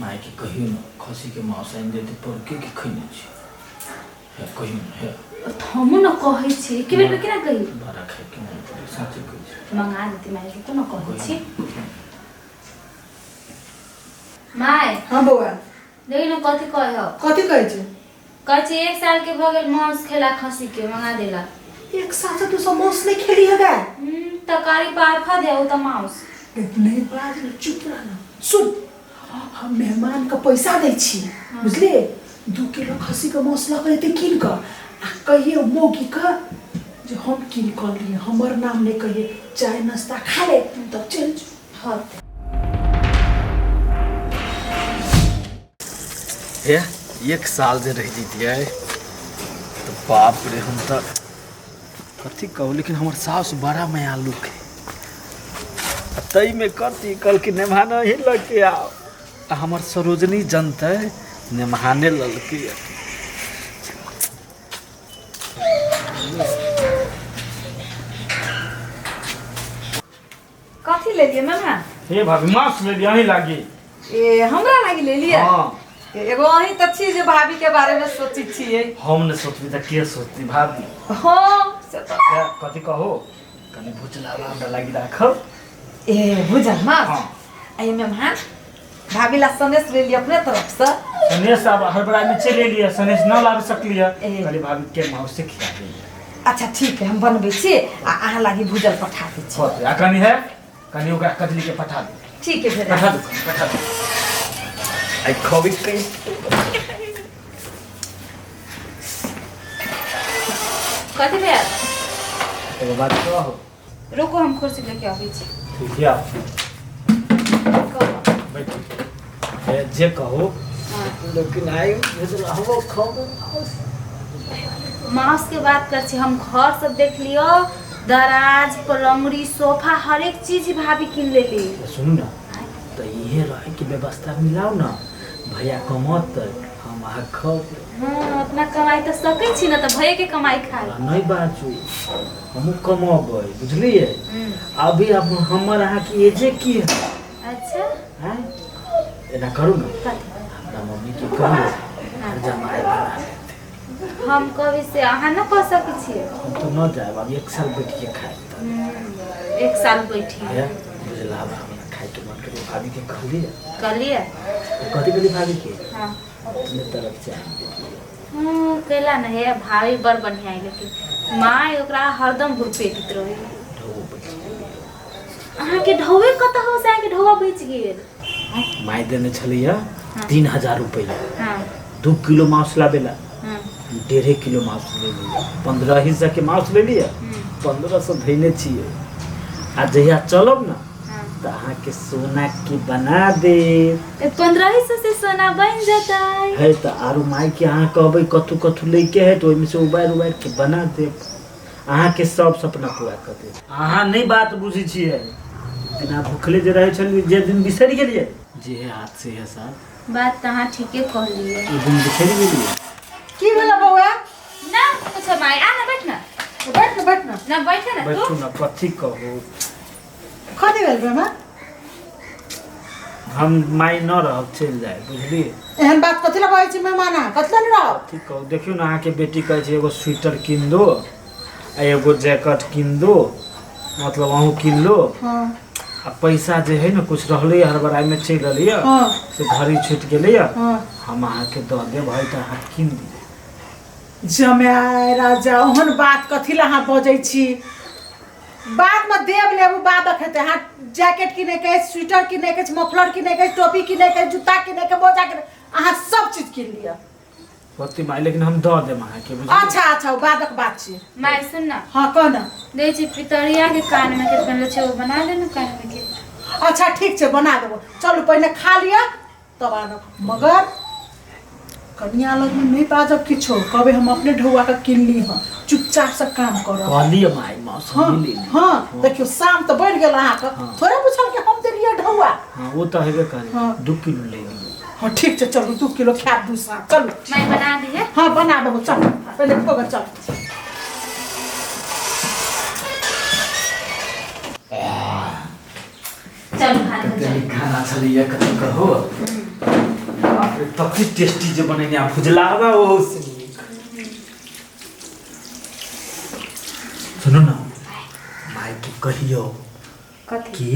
My के कहियो न खसी के मांस आनि देते पर के खैने छी हे कहियो न हे हमू न कहै छी के बेर केना कहि बड़ा खाइ के मन पड़े साचे कहै छी मंगा देती माय के कोनो कहै छी माय हां बौआ देखि न कथि कहै छै कहै छी 1 साल के भ गेल मांस खेला खसी के मंगा देला 1 साल से तू सब मांस नहीं खेली है गा तकारी पारफा दे ओ त मांस नहीं बाज न चुप रह ना सुन हम मेहमान का पैसा दै छी बुझले 2 किलो खसी का मांस लग लेते किन का आ कहिए मोगी का जो हम किन कर लिए हमर नाम नहीं कहिए चाय नाश्ता खा ले तब चल हां हे 1 साल जे रह जतिए तो बाप रे हम तो कथी कहू लेकिन हमर सास बड़ा मायालु है तई में करती कल के नेमाना ही लगे आओ हमर सरोजनी जनते नेमाने ललके कथी ले लिए मामा हे भाभी मांस ले लिया ही लागी ए हमरा लागी ले लिया हां एगो अही त छी जे भाभी के बारे में सोची छिए हम ने सोचबी त के सोचती भाभी हां से त कथी कहो कनी भुजला हमरा लागी राखो ए बुझल मां हां आइए मेहमान भाभी ला सनेस ले लिया अपने तरफ से सनेस अब हर बड़ा में चले लिया सनेस न लाग सकली है कली भाभी के मांस से खिला दे अच्छा ठीक है हम बनबै छी आ आहा लागी भुजल पठा दै छी होत आ कनी है कनी ओकरा कजली के पठा दे ठीक है फिर पठा दे आई खबी कहीं कथि भेल एगो बात कहो रुको हम कुर्सी लेके आबै छी ठीक है बैठ जे कहो लेकिन आई हम खाओ मांस के बात कर छी हम घर सब देख लियो दराज पलंगड़ी सोफा हर एक चीज भाभी किन लेली सुन ना तो ये रहे की व्यवस्था मिलाओ ना भैया कमत हम आ खाओ हां अपना कमाई तो सकै छी ना त भैया के कमाई खाए नहीं बाजू हम कमाबै बुझलिए अभी अब हमर अहाँ की एजे की है अच्छा हैं एना करू ना हमरा मम्मी के कहियो जमाए बना देते हम कभी से अहाँ न कह सकै छी हम तो न जाए अब 1 साल बैठ के खाए 1 साल बैठी है बुझला हमरा खाए के मन करे भाभी के कहलिए कलिए कथी कली भाभी के हां अपने तरफ से केला न है भाभी बड़ बढ़िया है लेकिन माँ ओकरा हरदम घुरपेटित रहे अहाँ के ढौवे कत हो से के ढौवा बेच गेल माय देने छलिया 3000 रुपया हां 2 किलो मांस लाबेला हां 1.5 किलो मांस ले लिया 15 हिस्सा के मांस ले लिया 1500 धइने छिए आ जहिया चलब ना त अहाँ के सोना के बना दे 15 हिस्सा से सोना बन जाता है त आरु माई के अहाँ कहबै कथु कथु लेके है तो ओइ में से उबार के बना दे अहाँ के सब सपना पूरा कर दे अहाँ नहीं बात बुझी छिए बिना भूखले जे रहे छली जे दिन बिसर गेलिए जे हाथ से है साहब बात त अहाँ ठीके कहलिए ई दिन बिसर गेलिए की भेला बौआ ना कुछ माई आ ना बैठ ना ना बैठ ना बैठू ना कथी कहू कथी भेल बेमा हम माई न रह चल जाए बुझली एहन बात कथी ला कहै छी मेहमाना कथी ला न रहो ठीक कहू देखियो ना अहाँ के बेटी कहै छै एगो स्वेटर किन दो आ एगो जैकेट किन दो मतलब अहू किन लो हां आ पैसा जे है ना कुछ रहले हर बराई में चल रहलिए हां से घरी छूट गेले हां हम अहाँ के द दे भाई त अहाँ किन दी जमाय राजा ओहन बात कथी ला अहाँ बजै छी बाद में देव लेबू बाद खेते हाँ जैकेट किने के स्वेटर किने के मफलर किने के टोपी किने के जूता किने के मोजा किने अहाँ सब चीज किन लिया पति माई लेकिन हम द देम अहाँ के बुझली अच्छा अच्छा बादक बात छी माई सुन ना हां कह ना दे छी पितरिया के कान में के पहले छे वो बना दे ना कान में के अच्छा ठीक छे बना देबो चलो पहले खा लिया तब आना मगर कन्या लग में नहीं बाजब किछो कबे हम अपने ढौआ का किन ली हां चुपचाप से काम करो कहलिए माई मौसम ले ली हां देखियो शाम तो बढ़ गेल अहाँ का थोड़े पूछल के हम देलिए ढौआ हां वो तो हेबे करे 2 किलो ले ली हां ठीक छे चलो 2 किलो खा दू सा चलो माई बना दी है हां बना देबो चल पहले खोगा चल चल खाना खाना चलिए कथी कहो कति टेस्टी जे बनेने आ भुजला बा ओहो से सुनो ना माई के कहियो कथी कि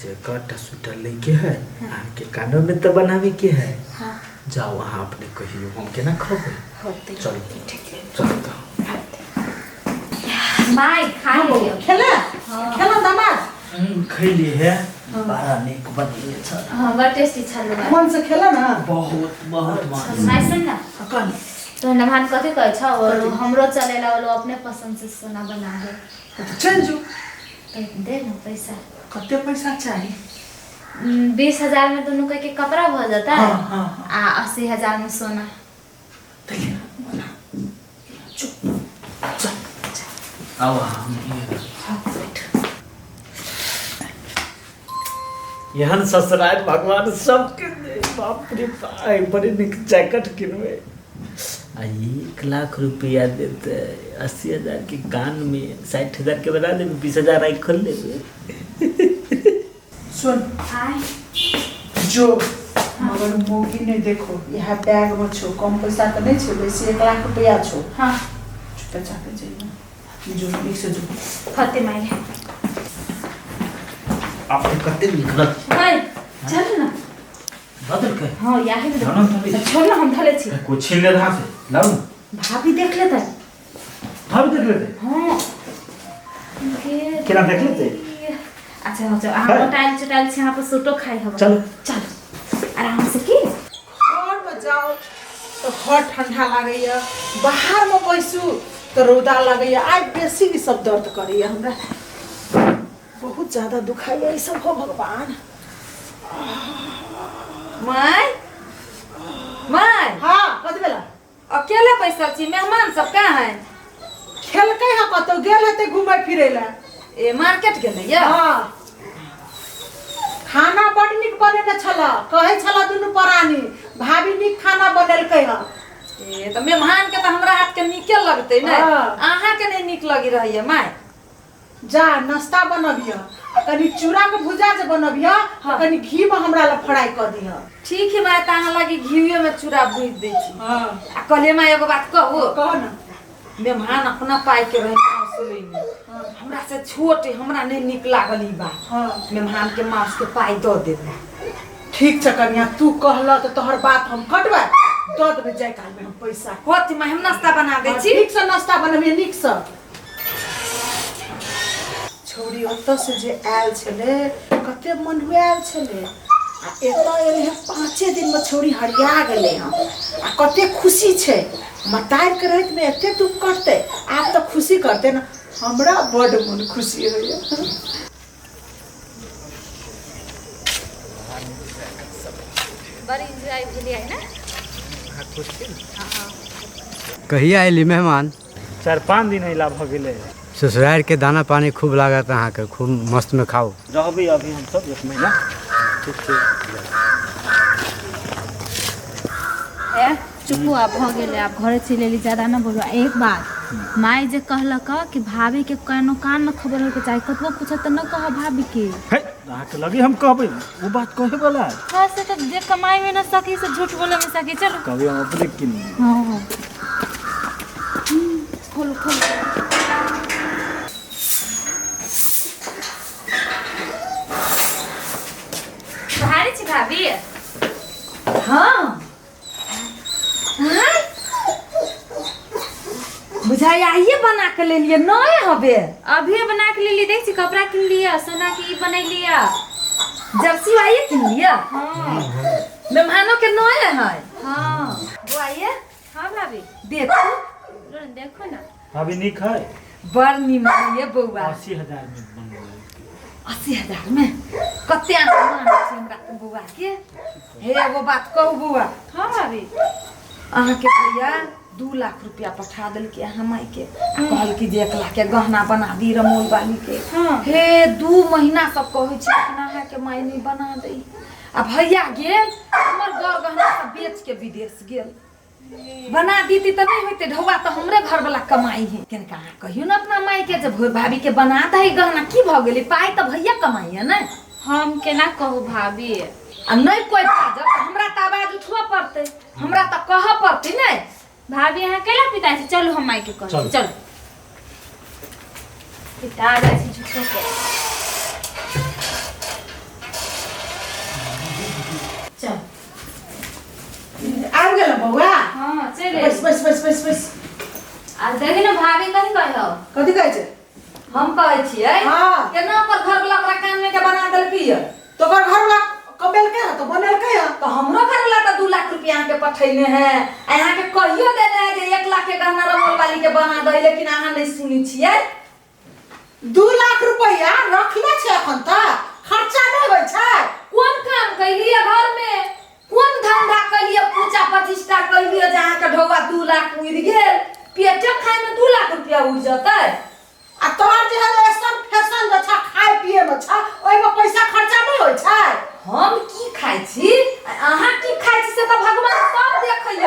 जगह सूटर लेके है आम के कानों में तो बनावे के है। हाँ जाओ वहाँ अपने कहियो हम के ना खाओगे। होते चलो ठीक है चलो तो माई खा लियो खेला हाँ। खेला दामाद खैली है बड़ा निक बनिए छ हाँ बड़ा टेस्टी छल्लो बा मन से खेला ना बहुत बहुत मस्त। माई सुन ना कौन तो नमान कथी कहै छ और हमरो चलेला वालो अपने पसंद से सोना बना दे तो चल जो तो दे ना पैसा कते पैसा चाहिए 20,000 में दोनों के कपड़ा भ जाता है हाँ, हाँ, आ 80,000 में सोना तैयार बना चुप चल आओ हम यहाँ ससुराल भगवान सबके दे। बाप रे बाप बड़े निक जैकेट किनवे 1,00,000 रुपया देते 80,000 के कान में 60,000 के बना देवे 20,000 आई खोल लेवे। सुन आए जो मगर मोगी नहीं देखो यहाँ बैग में छो कम पैसा तो नहीं छो वैसे 1,00,000 रुपया छो हाँ छुट्टा चाहते जाइए जो एक से जो फते माई आप कते निकलत माई चल ना बदल के हाँ याही में जानो तो छोड़ ना हम धले छी कुछ छीन ले रहा से लाओ भाभी देख लेता है हम देख लेते हाँ के केना देख लेते अच्छा अच्छा हम टाइल से यहाँ पर सूटो खाई हम चलो चल आराम से की घर में जाओ तो घर ठंडा लगैया बाहर में बैसू तो रौदा लगैया आज बेसी भी सब दर्द करैया हमरा बहुत ज्यादा दुखाइया ई सब हो भगवान माय माय हाँ कथी बेला अकेले बैसल छी मेहमान सब कहाँ है खेलकै है कतौ गेल हेतै घुमै फिरै ला ए मार्केट गेलै या हाँ खाना बड नीक बनेने छला कहै छला दुनू प्राणी भाभी नीक खाना बनेलकै है ए त मेहमान के त हमरा हाथ के नीके लगतै ने हाँ। अहाँ के नहीं नीक लगी रहैया माय जा नाश्ता बनबिया आ कनी चूड़ा के भुजा जे बनबिया हाँ। कनी घी में हमरा ला फ्राई कर दिया ठीक है माय त अहाँ लगी घीवे में चूड़ा भूज दै छी हां आ कहलिए माय एगो बात कहू कह ना मेहमान अपना पाई के रहे असली में हमरा से छोट है, हमरा नहीं नीक लागल ई बात हां मेहमान के मांस के पाई दो देबै ठीक छ कन्या तू कहला तो तोहर बात हम कटबा दऽ देबै जाय काल में हम पैसा होती मैं हम नाश्ता बना दै छी ठीक से नाश्ता बनबिया नीक से छौरी ओतऽ से जे आयल छले कते मन हुआल छले आ एतऽ एले है 5 दिन में छौरी हरिया गेले हँ आ कते खुशी छै मतार के रहत में एते दुख करते आप तो खुशी करते ना हमरा बड मन खुशी होइए बड़ी एंजॉय भेलिए है ना कहिया अयली मेहमान 4-5 दिन अइला भ गेलै ससुराल के दाना पानी खूब लागत अहाँके खूब मस्त में खाओ रहबै अभी हम सब 1 महीना ठीक छै ए चुप्पू आप भ गेले आप घरे चले ली ज्यादा ना बोलो एक बात माई जे कहलक कि भाभी के कानो कान न खबर होके चाहे कतबो पूछत त न कह भाभी के है अहाँके लगी हम कहबै वो बात कहे वाला है हां से तो जे कमाई में न सकी से झूठ बोले में सकी चलो कभी हम अपने किन हां हां खोल खोल भारी छी भाभी हाँ बुझाई आइए बना के ले लिए नए हबे अभी बना के ले ली देख छी कपड़ा किन लिया सोना की बना लिया जर्सी आइए किन लिया हां मेहमानों के नए है हां वो आइए हां भाभी देखो देखो ना अभी निक है बड़ निमन ये बउआ 80,000 में बन गेलै 80,000 में कते आनंद छै हमरा के बउआ के हे एगो बात कहू बउआ हां भाभी अहाँ के भैया 2 लाख रुपया पठा दिल के हमाई के कहल कि जे 1 लाख के गहना बना दी रमोल वाली के हाँ। हे 2 महीना सब कहै छै अपना है के माई नहीं बना दई आ भैया गेल हमर गहना सब बेच के विदेश गेल बना दीती तो नहीं होते ढौआ तो हमरे घर वाला कमाई है केन कहा कहियो ना अपना माई के जब भाभी के बना दई गहना की भ गेली पाई तो भैया कमाई है ना हम केना कहू भाभी आ नहीं कोई बाजब तो हमरा त आवाज उठवा पड़ते पड़ते हमरा तो कह पड़ती नहीं। भाभी यहाँ केला पिता छै, चलू हम माई के कह चल। चल पिता जाइ छै झूठो के। चल आ गेल बौआ। हाँ चले बस बस बस बस बस। आ देखी ना भाभी कथी कहलो। कथी कहै छै? हम कहै छियै हाँ। केना पर घर वाला ओकरा कान में के बना देलकी है। तो ओकर घर वाला कबेलकै है तो बनेलकै है। तो हमरो घर वाला तो 2 लाख रुपया यहाँ के पठैले हैं। यहाँ के कहियो देने है जे 1 लाख के गहना रमोल वाली के बना दे, लेकिन अहाँ नहीं सुनी छियै। 2 लाख रुपया रखले छै एखन तक, खर्चा नहीं होय छै। कौन काम कैलिए घर में, कौन धंधा कैलिए, पूजा प्रतिष्ठा कैलिए जहाँ के ढौआ 2 लाख उड़ गेल। पेटे खाए में 2 लाख रुपया उड़ जतै। आ तोहर जे है ऐसन फैशन जे छै खाए पिए में छै, ओइ में पैसा खर्चा नहीं होय छै। हम की खाइ छी, अहाँ की खाइ छी से तो भगवान सब देखैय।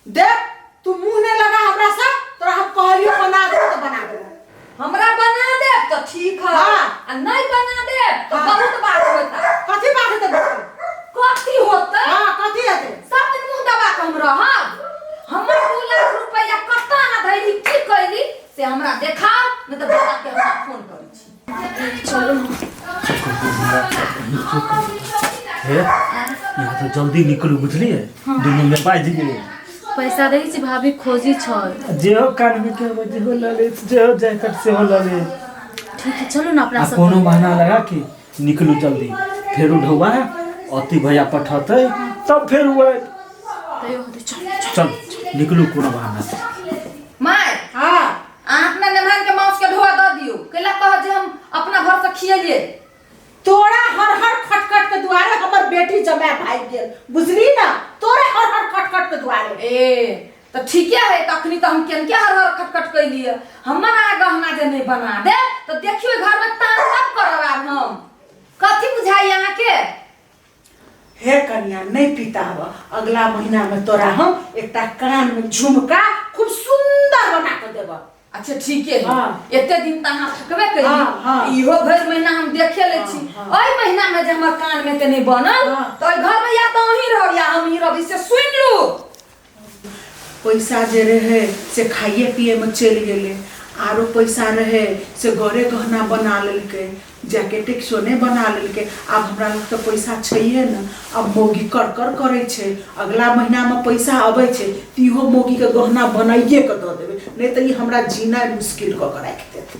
देख तू मुंह नहीं लगा हमरा से, तोरा हम कहलियो बना दे तो बना दे। हमरा बना दे तो ठीक है, हाँ। आ नहीं बना दे तो हाँ। बहुत बात होता। कथी बात है तो कथी होता? हां कथी है? सब दिन मुंह दबा के हम रहब। हमर 2 लाख रुपया कत्ता ना धैली की कैली से हमरा देखाओ, नहीं तो बता के हमरा फोन करै छी। चलो हे यहाँ तो जल्दी निकलू बुझलिए। दुनू में बाज गेल। पैसा दै छी भाभी खोजी छ। जे हो कान में के बजे हो लले, जे हो जैकेट से हो लले। ठीक है चलो ना अपना आ सब। कोनो बहाना लगा के निकलू जल्दी। फिर ढौआ अति भैया पठाते तब फिर वो तैयो होते चल। चल निकलू कोनो बहाना से। माय हां अहाँ अपना नेमान के मांस के ढोआ दे दियो। कैला कह जे हम अपना घर से खियलिए। तोरा हर हर खटखट के दुआरे हमर बेटी जमाय भाग गेल, बुझली ना? तोरे हर हर खटखट के दुआरे। ए तो ठीक है, तखनी तो हम केन के हर हर खटखट कैलिए। हमरा गहना जे नहीं बना दे तो देखियो घर में तान सब करब आब हम। कथी बुझाई यहाँ के? हे कन्या नहीं पिताब, अगला महीना में तोरा हम एकटा कान में झुमका खूब सुंदर बना के देब। अच्छा ठीक है। हाँ। एते दिन त अहाँ थकबे करी। हाँ, हाँ। इहो भर महीना हम देखे ले छी। हाँ। ओइ महीना में जे हमर कान में ते नहीं बनल हाँ। तो ओइ घर में या तो अहीं रहो या हम ही रहो, से सुन लू। पैसा जे रहे से खाइए पिए में चल गेले, आरो पैसा रहे से गरे गहना बना लेलके, जैकेट सोने बना लेलके। अब हमरा लग तो पैसा छैहे न। अब मोगी कर कर करे छे, अगला महीना में पैसा आवे छे तिहो मोगी के गहना बनाइए के द देबे, नहीं तो ई हमरा जीना मुश्किल क के राख देते।